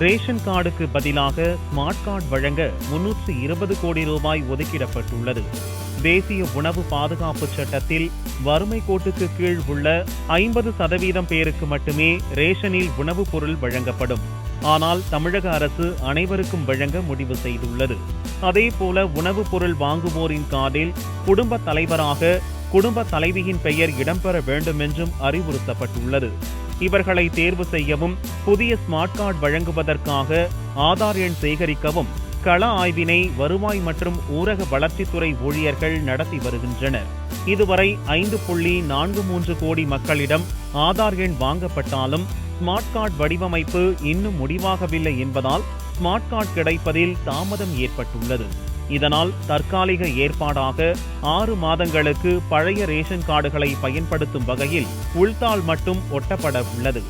Ration கார்டுக்கு பதிலாக smart card வழங்க 320 கோடி ரூபாய் ஒதுக்கிடப்பட்டுள்ளது. தேசிய உணவு பாதுகாப்பு சட்டத்தில் வறுமை கோட்டுக்கு கீழ் உள்ள 50% பேருக்கு மட்டுமே ரேஷனில் உணவுப் பொருள் வழங்கப்படும். ஆனால் தமிழக அரசு அனைவருக்கும் வழங்க முடிவு செய்துள்ளது. அதேபோல உணவுப் பொருள் வாங்குவோரின் கார்டில் குடும்ப தலைவராக குடும்ப தலைவியின் பெயர் இடம்பெற வேண்டும் என்றும் அறிவுறுத்தப்பட்டுள்ளது. இவர்களை தேர்வு செய்யவும் புதிய ஸ்மார்ட் கார்டு வழங்குவதற்காக ஆதார் எண் சேகரிக்கவும் கள ஆய்வினை வருவாய் மற்றும் ஊரக வளர்ச்சித்துறை ஊழியர்கள் நடத்தி வருகின்றனர். இதுவரை 5.43 கோடி மக்களிடம் ஆதார் எண் வாங்கப்பட்டாலும் ஸ்மார்ட் கார்டு வடிவமைப்பு இன்னும் முடிவாகவில்லை என்பதால் ஸ்மார்ட் கார்டு கிடைப்பதில் தாமதம் ஏற்பட்டுள்ளது. இதனால் தற்காலிக ஏற்பாடாக 6 மாதங்களுக்கு பழைய ரேஷன் கார்டுகளை பயன்படுத்தும் வகையில் உள்தாள் மட்டும் ஒட்டப்பட உள்ளது.